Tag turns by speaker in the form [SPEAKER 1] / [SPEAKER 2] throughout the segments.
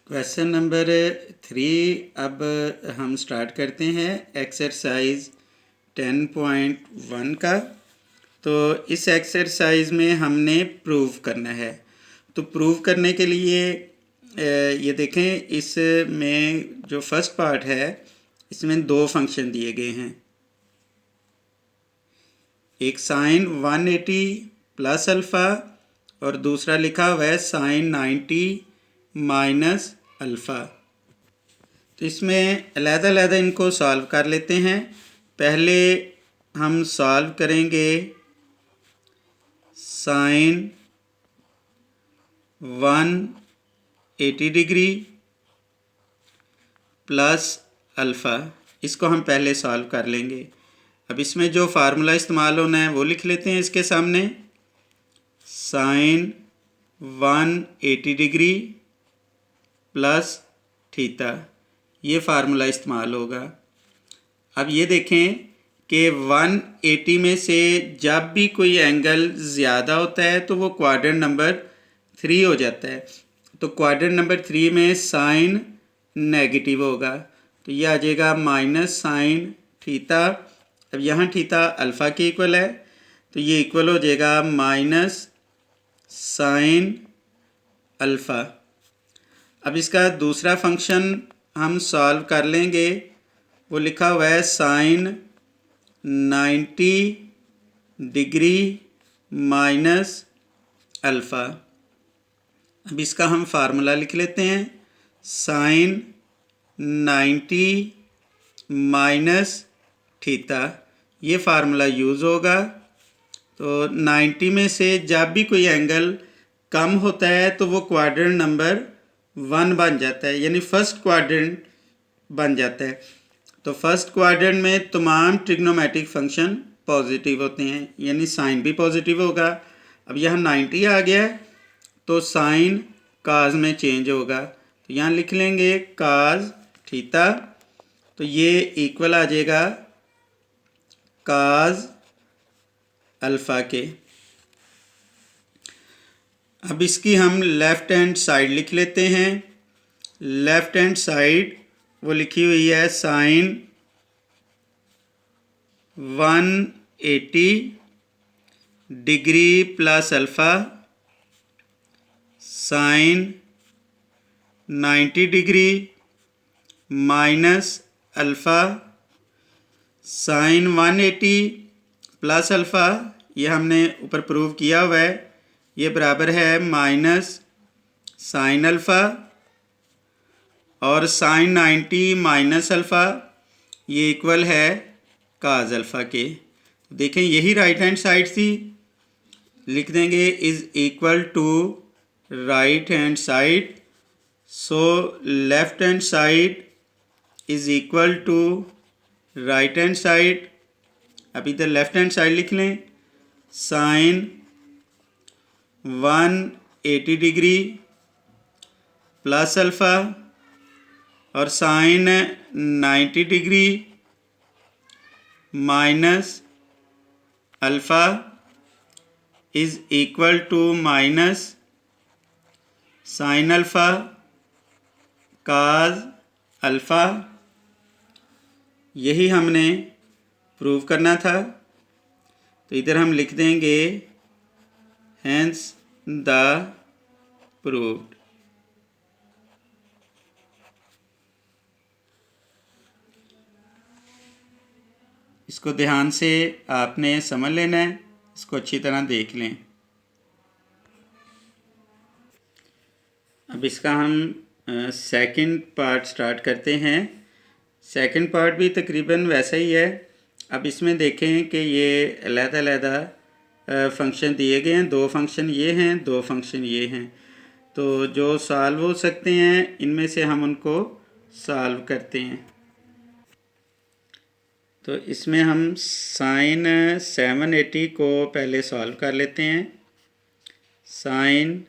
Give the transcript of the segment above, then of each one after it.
[SPEAKER 1] Question number 3 अब हम start करते हैं एक्सरसाइज 10.1 का। तो इस एक्सरसाइज में हमने प्रूव करना है। तो प्रूव करने के लिए ये देखें, इसमें जो फर्स्ट पार्ट है इसमें दो फंक्शन दिए गए हैं। एक साइन 180 प्लस अल्फ़ा और दूसरा लिखा हुआ है साइन 90 माइनस अल्फ़ा। तो इसमें अलग-अलग इनको सॉल्व कर लेते हैं। पहले हम सॉल्व करेंगे साइन 180 डिग्री प्लस अल्फ़ा, इसको हम पहले सॉल्व कर लेंगे। अब इसमें जो फार्मूला इस्तेमाल होना है वो लिख लेते हैं इसके सामने। साइन 180 डिग्री प्लस थीटा, ये फार्मूला इस्तेमाल होगा। अब ये देखें कि 180 में से जब भी कोई एंगल ज़्यादा होता है तो वो क्वाड्रेंट नंबर 3 हो जाता है। तो क्वाड्रेंट नंबर 3 में साइन नेगेटिव होगा, तो ये आ जाएगा माइनस साइन थीटा। अब यहाँ थीटा अल्फ़ा के इक्वल है, तो ये इक्वल हो जाएगा माइनस साइन अल्फ़ा। अब इसका दूसरा फंक्शन हम सॉल्व कर लेंगे, वो लिखा हुआ है साइन 90 डिग्री माइनस अल्फ़ा। अब इसका हम फार्मूला लिख लेते हैं। साइन 90 माइनस थीटा, ये फार्मूला यूज़ होगा। तो 90 में से जब भी कोई एंगल कम होता है तो वो क्वाड्रेंट नंबर 1 बन जाता है, यानी फर्स्ट क्वाड्रेंट बन जाता है। तो फर्स्ट क्वाड्रेंट में तमाम ट्रिग्नोमेट्रिक फंक्शन पॉजिटिव होते हैं, यानी साइन भी पॉजिटिव होगा। अब यहाँ 90 आ गया है तो साइन काज में चेंज होगा, तो यहाँ लिख लेंगे काज थीटा। तो ये इक्वल आ जाएगा काज अल्फ़ा के। अब इसकी हम लेफ़्ट हैंड साइड लिख लेते हैं। लेफ़्ट हैंड साइड वो लिखी हुई है sine 180 degree plus alpha sine 90 degree minus alpha sine 180 plus alpha, ये हमने ऊपर प्रूव किया हुआ है, ये बराबर है माइनस साइन अल्फ़ा, और साइन 90 माइनस अल्फ़ा ये इक्वल है काज अल्फ़ा के। देखें यही राइट हैंड साइड थी, लिख देंगे is equal to right hand side. So left hand side is equal to right hand side. अब इधर लेफ्ट हैंड साइड लिख लें, साइन 180 डिग्री प्लस अल्फ़ा और sine 90 degree minus alpha is equal to minus sine alpha cos alpha. यही हमने prove करना था, तो इधर हम लिख देंगे हैंस द प्रूव्ड। इसको ध्यान से आपने समझ लेना है, इसको अच्छी तरह देख लें। अब इसका हम सेकंड पार्ट स्टार्ट करते हैं। सेकंड पार्ट भी तकरीबन वैसा ही है। अब इसमें देखें कि ये अलग-अलग फंक्शन दिए गए हैं, दो फंक्शन ये हैं, दो फंक्शन ये हैं। तो जो सॉल्व हो सकते हैं इनमें से हम उनको सॉल्व करते हैं। तो इसमें हम साइन 780 को पहले सॉल्व कर लेते हैं। साइन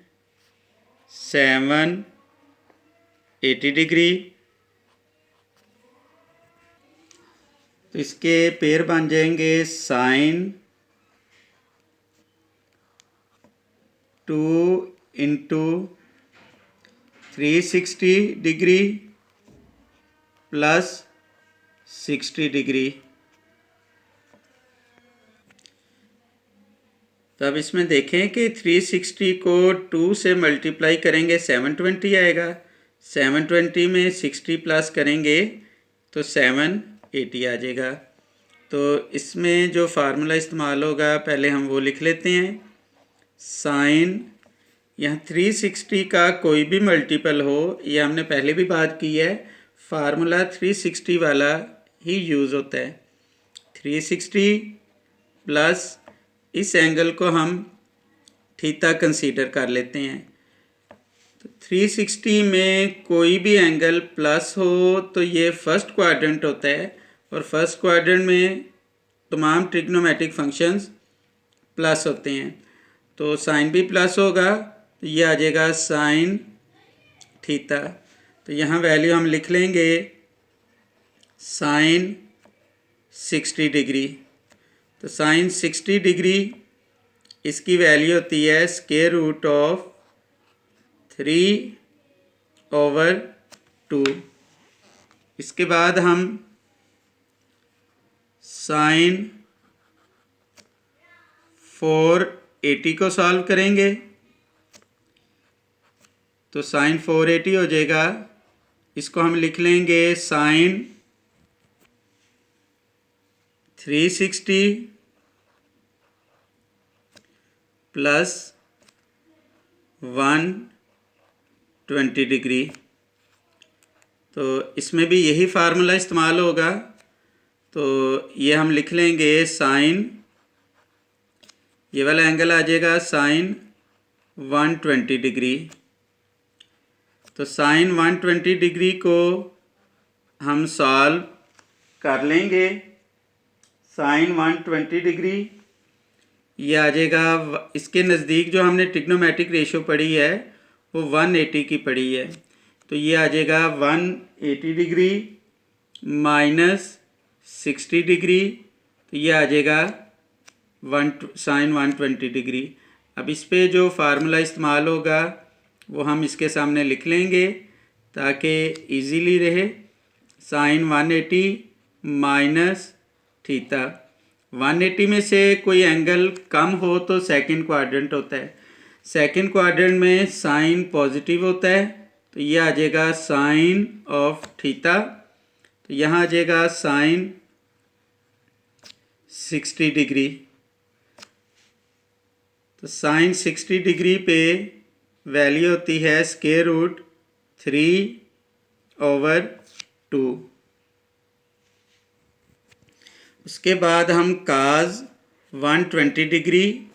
[SPEAKER 1] 780 डिग्री, तो इसके पेयर बन जाएंगे sine 2 into 360 degree plus 60 degree. तो अब इसमें देखें कि 360 को 2 से मल्टीप्लाई करेंगे 720 आएगा, 720 में 60 प्लस करेंगे तो 780 आ जाएगा। तो इसमें जो फार्मूला इस्तेमाल होगा पहले हम वो लिख लेते हैं। साइन, यहाँ 360 का कोई भी मल्टीपल हो, ये हमने पहले भी बात की है, फार्मूला 360 वाला ही यूज़ होता है। 360 प्लस इस एंगल को हम थीटा कंसीडर कर लेते हैं। तो 360 में कोई भी एंगल प्लस हो तो ये फर्स्ट क्वाड्रेंट होता है, और फर्स्ट क्वाड्रेंट में तमाम ट्रिग्नोमेट्रिक फंक्शंस प्लस होते हैं। तो साइन भी प्लस होगा तो ये आ जाएगा साइन थीटा। तो यहाँ वैल्यू हम लिख लेंगे साइन 60 डिग्री। तो साइन 60 डिग्री इसकी वैल्यू होती है स्क्वायर रूट ऑफ 3/2। इसके बाद हम साइन 480 को सॉल्व करेंगे। तो साइन 480 हो जाएगा, इसको हम लिख लेंगे साइन 360 प्लस 120 डिग्री। तो इसमें भी यही फार्मूला इस्तेमाल होगा। तो ये हम लिख लेंगे साइन, ये वाला एंगल आ जाएगा साइन 120 डिग्री। तो साइन 120 डिग्री को हम सॉल्व कर लेंगे। साइन 120 डिग्री ये आ जाएगा, इसके नज़दीक जो हमने ट्रिग्नोमेट्रिक रेशियो पढ़ी है वो 180 की पढ़ी है। तो ये आ जाएगा 180 डिग्री माइनस 60 डिग्री, तो ये आ जाएगा साइन 120 डिग्री। अब इस पे जो फार्मूला इस्तेमाल होगा वो हम इसके सामने लिख लेंगे ताकि इजीली रहे। साइन 180 माइनस थीटा, 180 में से कोई एंगल कम हो तो सेकंड क्वाड्रेंट होता है, सेकंड क्वाड्रेंट में साइन पॉजिटिव होता है, तो ये आ जाएगा साइन ऑफ थीटा। तो यहाँ आ जाएगा साइन 60 डिग्री। तो साइन 60 डिग्री पे वैल्यू होती है स्क्वायर रूट 3/2। उसके बाद हम काज 120 डिग्री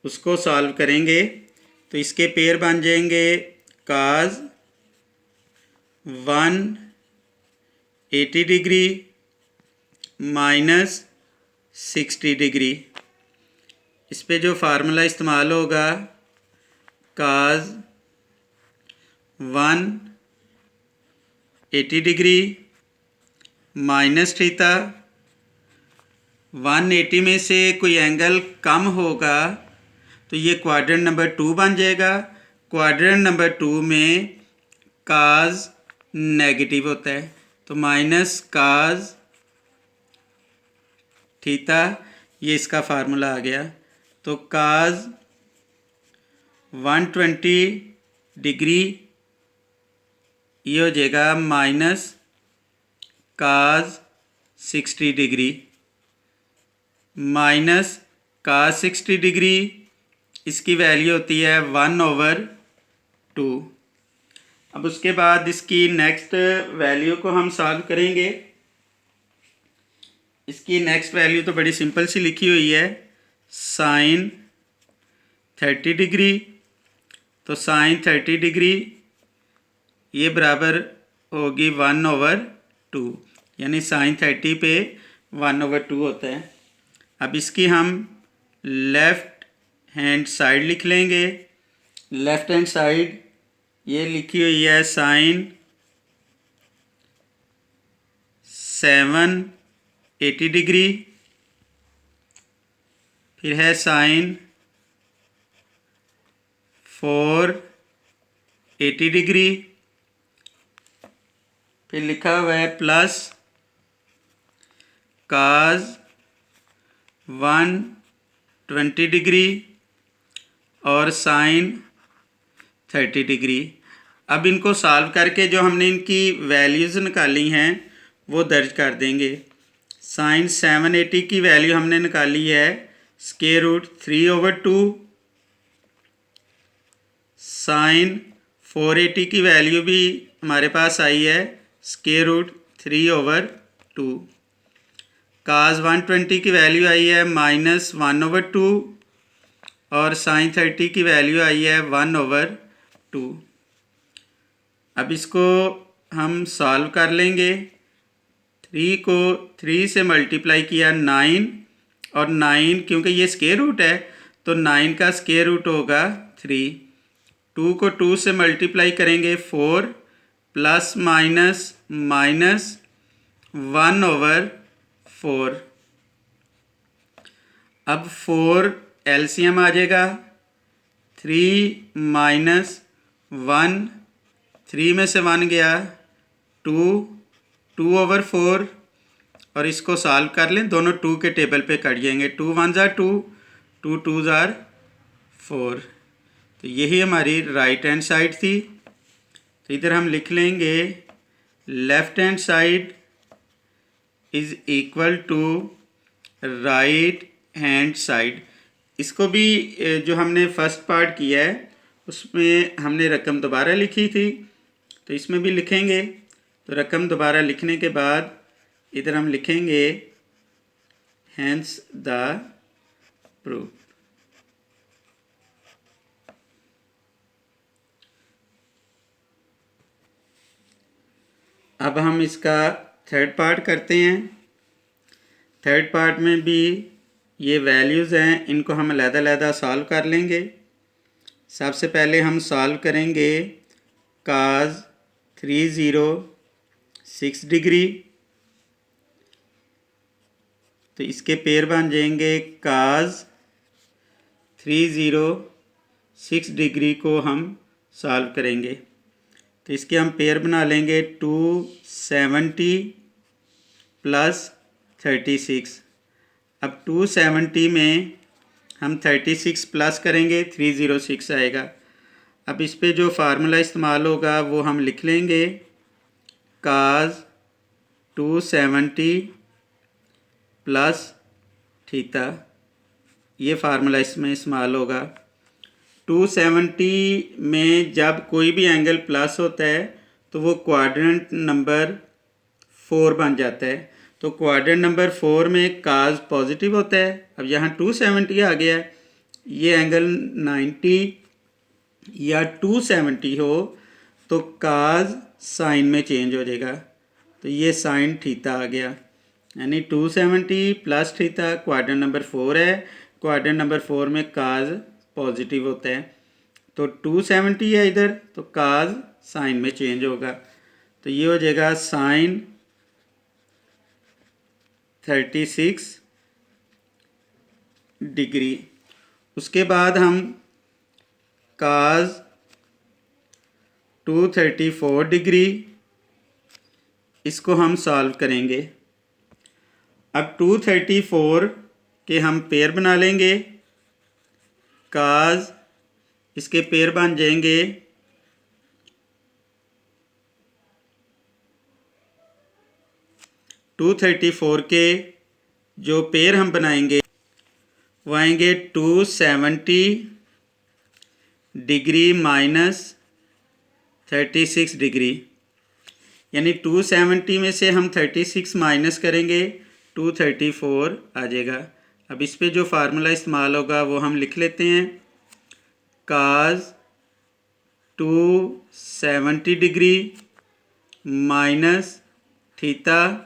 [SPEAKER 1] उसको सॉल्व करेंगे। तो इसके पेयर बन जाएंगे काज 180 डिग्री माइनस 60 डिग्री। इस पे जो फार्मूला इस्तेमाल होगा काज 180 डिग्री माइनस थीटा, 180 में से कोई एंगल कम होगा तो ये क्वाड्रेंट नंबर 2 बन जाएगा। क्वाड्रेंट नंबर 2 में काज नेगेटिव होता है, तो माइनस काज थीटा, ये इसका फार्मूला आ गया। तो काज 120 डिग्री ये हो जाएगा माइनस काज 60 डिग्री, माइनस काज 60 डिग्री इसकी वैल्यू होती है 1/2। अब उसके बाद इसकी नेक्स्ट वैल्यू को हम सॉल्व करेंगे। इसकी नेक्स्ट वैल्यू तो बड़ी सिंपल सी लिखी हुई है, साइन 30 डिग्री। तो साइन 30 डिग्री ये बराबर होगी 1/2, यानी साइन 30 पे 1/2 होता है। अब इसकी हम लेफ़्ट हैंड साइड लिख लेंगे। लेफ़्ट हैंड साइड ये लिखी हुई है साइन 780 डिग्री, फिर है साइन 480 डिग्री, फिर लिखा हुआ है प्लस काज 120 डिग्री और साइन 30 डिग्री। अब इनको सॉल्व करके जो हमने इनकी वैल्यूज़ निकाली हैं वो दर्ज कर देंगे। साइन 780 की वैल्यू हमने निकाली है स्क्वायर रूट 3/2। साइन 480 की वैल्यू भी हमारे पास आई है स्क्वायर रूट 3/2। काज 120 की वैल्यू आई है -1/2 और साइन 30 की वैल्यू आई है 1/2। अब इसको हम सॉल्व कर लेंगे। 3 को 3 से मल्टीप्लाई किया 9 और 9 क्योंकि ये स्क्वायर रूट है तो 9 का स्क्वायर रूट होगा 3। 2 को 2 से मल्टीप्लाई करेंगे 4 प्लस माइनस माइनस 1/4। अब 4 एलसीएम आ जाएगा 3 माइनस 1, 3 में से 1 गया 2, 2/4 और इसको सॉल्व कर लें। दोनों 2 के टेबल पे कट जाएंगे। 2 1 ज़ार 2, 2 2 ज़ार 4। तो यही हमारी राइट हैंड साइड थी। तो इधर हम लिख लेंगे left hand side is equal to right hand side. इसको भी जो हमने फर्स्ट पार्ट किया है उसमें हमने रकम दोबारा लिखी थी तो इसमें भी लिखेंगे। तो रकम दोबारा लिखने के बाद इधर हम लिखेंगे हैंस द प्रूफ। अब हम इसका थर्ड पार्ट करते हैं। थर्ड पार्ट में भी ये वैल्यूज़ हैं, इनको हम अलग-अलग सॉल्व कर लेंगे। सबसे पहले हम सॉल्व करेंगे काज 306 डिग्री, तो इसके पेयर बन जाएंगे काज 306 डिग्री को हम सॉल्व करेंगे। तो इसके हम पेयर बना लेंगे 270 प्लस 36। अब 270 में हम 36 प्लस करेंगे 306 आएगा। अब इस पे जो फार्मूला इस्तेमाल होगा वो हम लिख लेंगे काज 270 प्लस थीटा, ये फार्मूला इसमें इस्तेमाल होगा। 270 में जब कोई भी एंगल प्लस होता है तो वो क्वाड्रेंट नंबर 4 बन जाता है। तो क्वाड्रेंट नंबर 4 में काज पॉजिटिव होता है। अब यहाँ 270 आ गया है, ये एंगल 90 या 270 हो तो काज साइन में चेंज हो जाएगा। तो ये साइन थीटा आ गया, यानी 270 प्लस थीटा क्वाड्रेंट नंबर 4 है। क्वाड्रेंट नंबर 4 में काज पॉजिटिव होता है तो 270 है इधर, तो काज साइन में चेंज होगा। तो ये हो जाएगा साइन 36 डिग्री। उसके बाद हम काज 234 डिग्री, इसको हम सॉल्व करेंगे। अब 234 के हम पेयर बना लेंगे। काज इसके पेयर बन जाएंगे 234 के जो पेयर हम बनाएंगे वो आएंगे 270 डिग्री माइनस 36 डिग्री, यानी 270 में से हम 36 माइनस करेंगे 234 आ जाएगा। अब इस पे जो फार्मूला इस्तेमाल होगा वो हम लिख लेते हैं काज 270 डिग्री माइनस थीटा।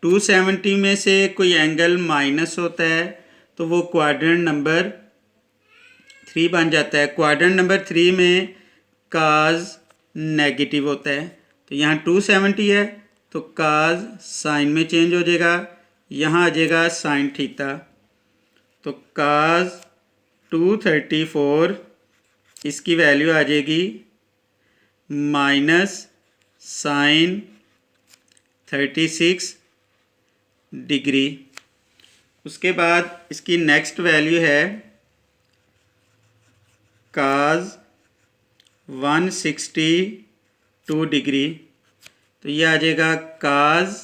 [SPEAKER 1] 270 में से कोई एंगल माइनस होता है तो वो क्वाड्रेंट नंबर 3 बन जाता है। क्वाड्रेंट नंबर 3 में काज नेगेटिव होता है। तो यहाँ 270 है तो काज साइन में चेंज हो जाएगा, यहाँ आ जाएगा साइन थीटा। तो काज 234 इसकी वैल्यू आ जाएगी माइनस साइन 36 डिग्री। उसके बाद इसकी नेक्स्ट वैल्यू है cos 162 डिग्री। तो ये आ जाएगा cos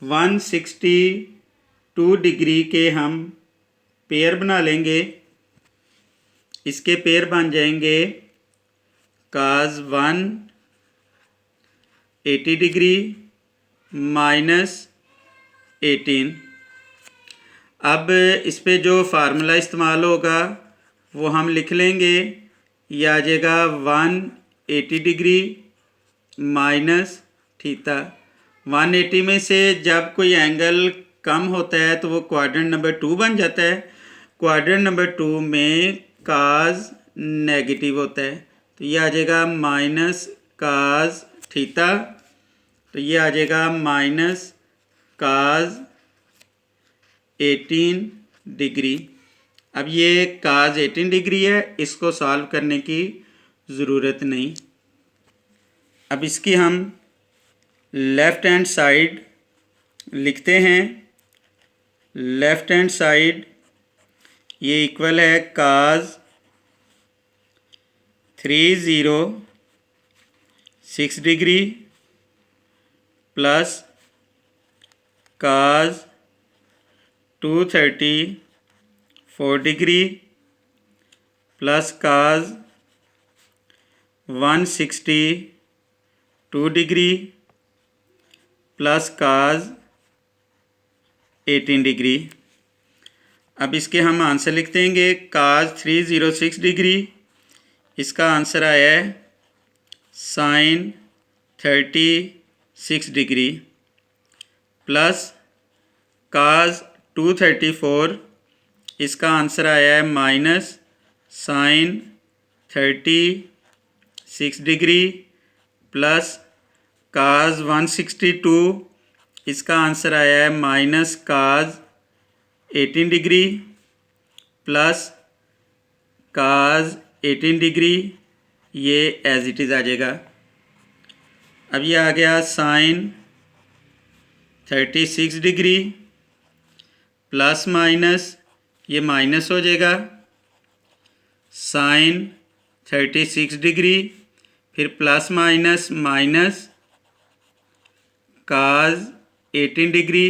[SPEAKER 1] 162 डिग्री के हम पेयर बना लेंगे। इसके पेयर बन जाएंगे cos 180 डिग्री -18। अब इस पे जो फार्मूला इस्तेमाल होगा वो हम लिख लेंगे। यह आ जाएगा 180 डिग्री माइनस थीटा। 180 में से जब कोई एंगल कम होता है तो वो क्वाड्रेंट नंबर 2 बन जाता है। क्वाड्रेंट नंबर 2 में काज नेगेटिव होता है, तो ये आ जाएगा माइनस काज थीटा। तो ये आ जाएगा माइनस काज 18 डिग्री। अब ये काज 18 डिग्री है, इसको सॉल्व करने की ज़रूरत नहीं। अब इसकी हम लेफ़्ट हैंड साइड लिखते हैं। लेफ़्ट हैंड साइड ये इक्वल है cos 306 degree plus cos 234 degree plus cos 162 degree plus cos 18 degree. अब इसके हम आंसर लिख देंगे। काज 306 डिग्री, इसका आंसर आया है साइन 36 डिग्री प्लस काज 234, इसका आंसर आया है minus sine 36 degree plus cos 162, इसका आंसर आया है minus cos 18 degree plus cos 18 degree, ये एज इट इज़ आ जाएगा। अब ये आ गया साइन 36 डिग्री प्लस माइनस, ये माइनस हो जाएगा साइन 36 डिग्री, फिर plus minus minus cos 18 degree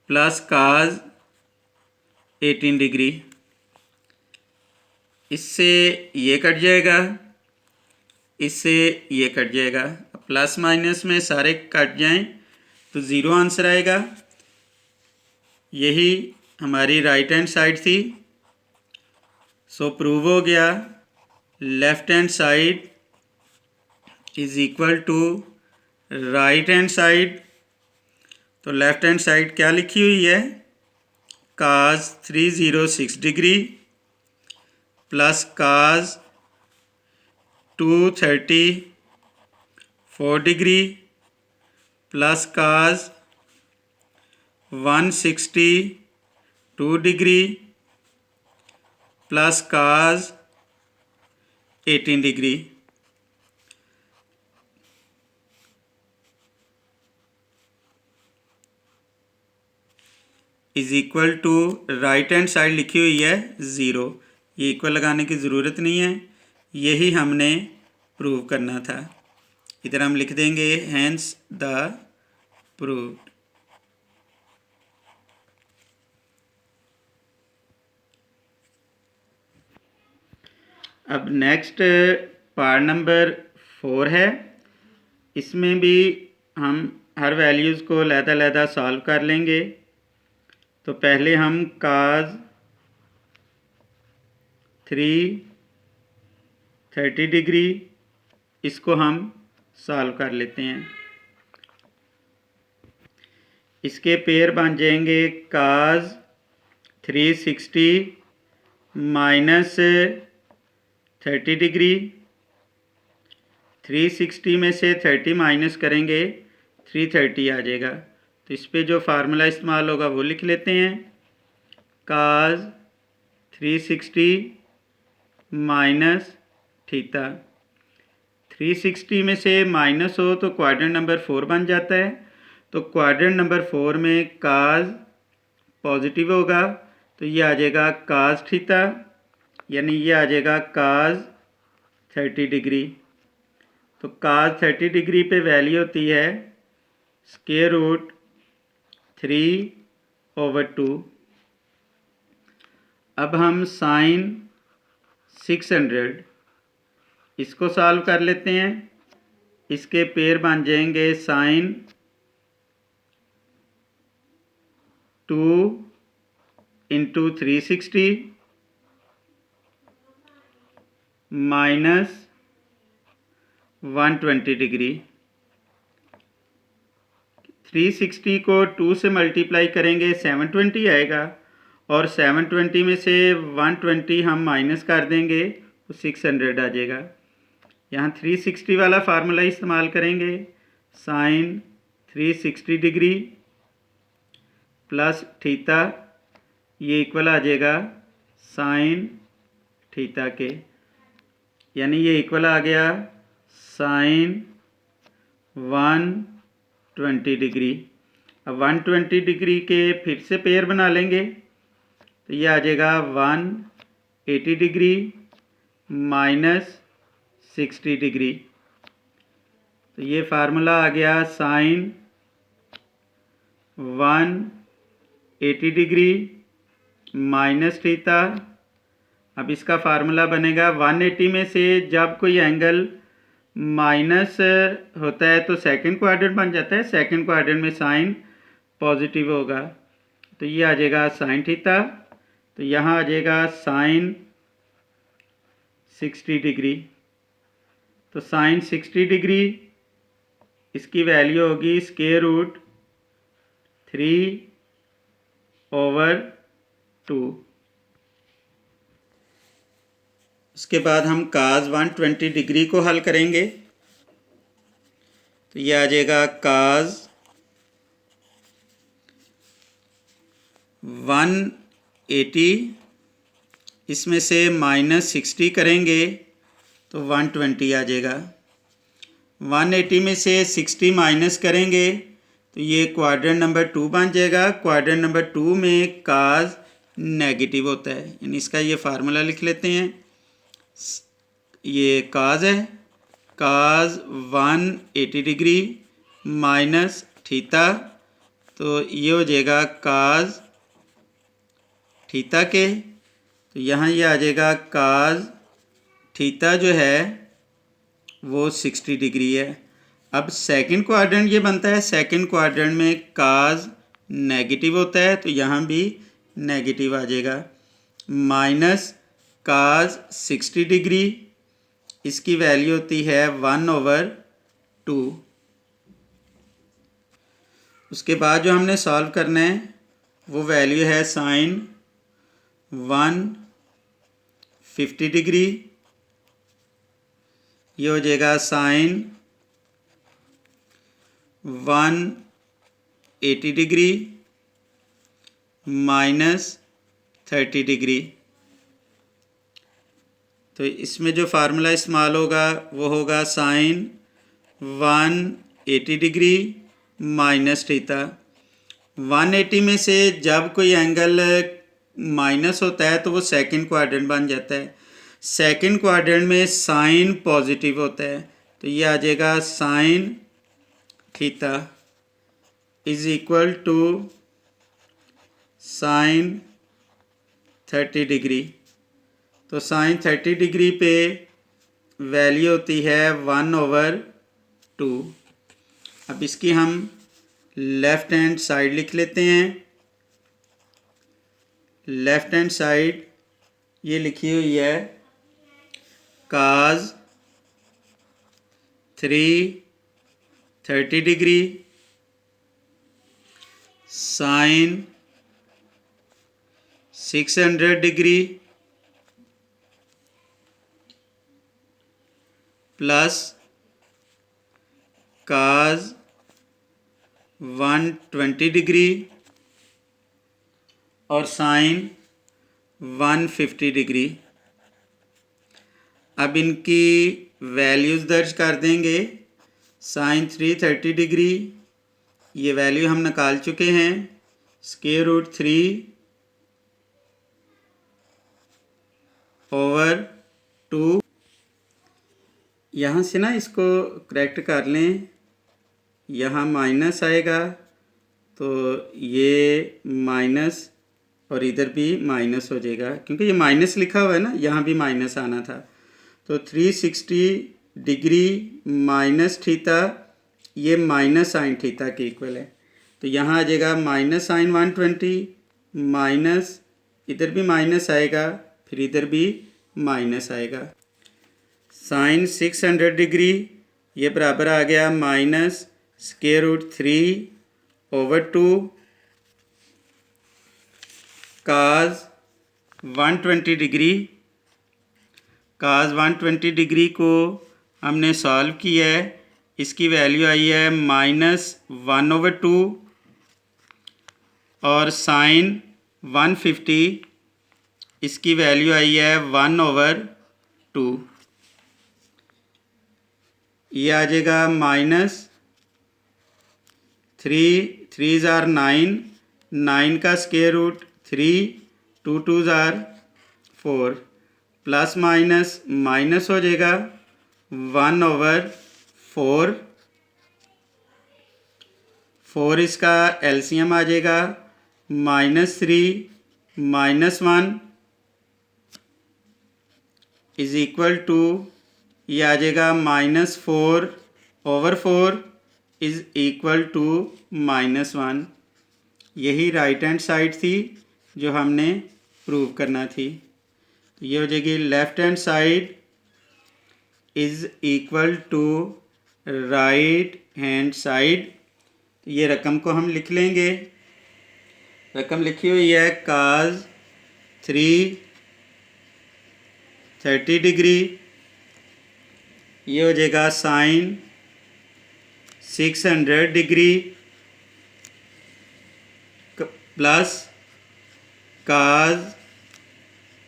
[SPEAKER 1] plus cos 18 degree. इससे ये कट जाएगा, इससे ये कट जाएगा। प्लस माइनस में सारे कट जाएं तो ज़ीरो आंसर आएगा। यही हमारी राइट हैंड साइड थी। सो प्रूव हो गया left hand side is equal to right hand side. तो लेफ़्ट हैंड साइड क्या लिखी हुई है, cos 306 degree plus cos 234 degree plus cos 162 degree plus cos 18 degree. Is equal to right hand side लिखी हुई है ज़ीरो। ये इक्वल लगाने की ज़रूरत नहीं है, यही हमने प्रूव करना था। इधर हम लिख देंगे हैंस द प्रूव्ड। अब नेक्स्ट पार्ट नंबर 4 है। इसमें भी हम हर वैल्यूज़ को अलग-अलग सॉल्व कर लेंगे। तो पहले हम काज 330 डिग्री इसको हम सॉल्व कर लेते हैं। इसके पेयर बन जाएंगे काज 360 माइनस 30 डिग्री। 360 में से 30 माइनस करेंगे 330 आ जाएगा। तो इस पे जो फार्मूला इस्तेमाल होगा वो लिख लेते हैं। काज 360 माइनस थीटा। 360 में से माइनस हो तो क्वाड्रेंट नंबर 4 बन जाता है। तो क्वाड्रेंट नंबर 4 में काज पॉजिटिव होगा तो ये आ जाएगा काज थीटा, यानी ये आ जाएगा काज 30 डिग्री। तो काज 30 डिग्री पे वैल्यू होती है स्क्वायर रूट 3/2। अब हम साइन 600 इसको सॉल्व कर लेते हैं। इसके पेयर बन जाएंगे साइन 2 इंटू 360 माइनस 120 डिग्री। 360 को 2 से मल्टीप्लाई करेंगे 720 आएगा, और 720 में से 120 हम माइनस कर देंगे तो 600 आ जाएगा। यहाँ 360 वाला फार्मूला इस्तेमाल करेंगे, साइन 360 डिग्री प्लस थीटा, ये इक्वल आ जाएगा साइन थीटा के, यानी ये इक्वल आ गया साइन 120 डिग्री। अब 120 डिग्री के फिर से पेयर बना लेंगे तो ये आ जाएगा 180 डिग्री माइनस 60 डिग्री। तो ये फार्मूला आ गया साइन 180 डिग्री माइनस थीटा। अब इसका फार्मूला बनेगा 180 में से जब कोई एंगल माइनस होता है तो सेकंड क्वाड्रेंट बन जाता है, सेकंड क्वाड्रेंट में साइन पॉजिटिव होगा तो ये आ जाएगा साइन थीटा। तो यहाँ आ जाएगा साइन 60 डिग्री। तो साइन 60 डिग्री इसकी वैल्यू होगी स्क्वायर रूट 3/2। उसके बाद हम काज 120 डिग्री को हल करेंगे तो ये आ जाएगा काज 180, इसमें से माइनस 60 करेंगे तो 120 आ जाएगा। 180 में से 60 माइनस करेंगे तो ये क्वाड्रेंट नंबर 2 बन जाएगा। क्वाड्रेंट नंबर 2 में काज नेगेटिव होता है, यानी इसका ये फार्मूला लिख लेते हैं। ये काज है, काज 180 डिग्री माइनस थीटा, तो ये हो जाएगा काज थीटा के। तो यहाँ ये आ जाएगा काज थीटा जो है वो 60 डिग्री है। अब सेकंड क्वाड्रेंट ये बनता है, सेकंड क्वाड्रेंट में काज नेगेटिव होता है तो यहाँ भी नेगेटिव आ जाएगा। माइनस काज 60 डिग्री, इसकी वैल्यू होती है 1/2। उसके बाद जो हमने सॉल्व करना है वो वैल्यू है साइन 150 डिग्री, ये हो जाएगा साइन 180 डिग्री माइनस 30 डिग्री। तो इसमें जो फार्मूला इस्तेमाल होगा वो होगा साइन 180 डिग्री माइनस थीटा। 180 में से जब कोई एंगल माइनस होता है तो वो सेकंड क्वाड्रेंट बन जाता है। सेकंड क्वाड्रेंट में साइन पॉजिटिव होता है तो ये आ जाएगा sine theta is equal to sine 30 degree. तो साइन 30 डिग्री पे वैल्यू होती है 1/2। अब इसकी हम लेफ़्ट हैंड साइड लिख लेते हैं। लेफ़्ट हैंड साइड ये लिखी हुई है काज 330 degree sine 600 degree plus cos 120 degree और साइन 150 डिग्री। अब इनकी वैल्यूज़ दर्ज कर देंगे। साइन 330 डिग्री ये वैल्यू हम निकाल चुके हैं। Square root 3/2। यहाँ से ना इसको करेक्ट कर लें, यहाँ माइनस आएगा तो ये माइनस और इधर भी माइनस हो जाएगा, क्योंकि ये माइनस लिखा हुआ है ना, यहाँ भी माइनस आना था। तो 360 डिग्री माइनस थीटा ये माइनस साइन थीटा के इक्वल है। तो यहाँ आ जाएगा माइनस साइन 120 माइनस, इधर भी माइनस आएगा, फिर इधर भी माइनस आएगा। साइन 600 डिग्री ये बराबर आ गया माइनस स्क्वायर रूट 3/2 काज 120 डिग्री। काज 120 डिग्री को हमने सॉल्व किया है, इसकी वैल्यू आई है -1/2 और साइन 150 इसकी वैल्यू आई है 1/2। ये आ जाएगा -3 जार 9, 9 का स्क्वायर रूट 3, 2 2 जार 4, प्लस माइनस माइनस हो जाएगा 1/4। 4 इसका एलसीएम आ जाएगा -3 -1 इज इक्वल टू, ये आ जाएगा -4/4 इज इक्वल टू -1। यही राइट हैंड साइड थी जो हमने प्रूव करना थी। तो ये हो जाएगी left hand side is equal to right hand side. तो ये रकम को हम लिख लेंगे। रकम लिखी हुई है काज 330 डिग्री, ये हो जाएगा sine 600 degree plus cos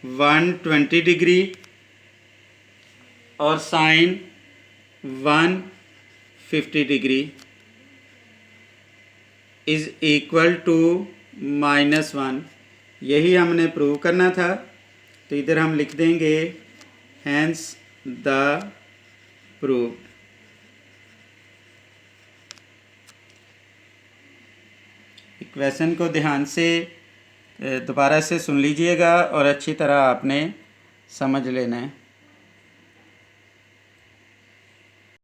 [SPEAKER 1] 120 degree और sine 150 degree is equal to -1। यही हमने प्रूव करना था। तो इधर हम लिख देंगे हैंस द प्रूव्ड। क्वेश्चन को ध्यान से दोबारा से सुन लीजिएगा और अच्छी तरह आपने समझ लेना है।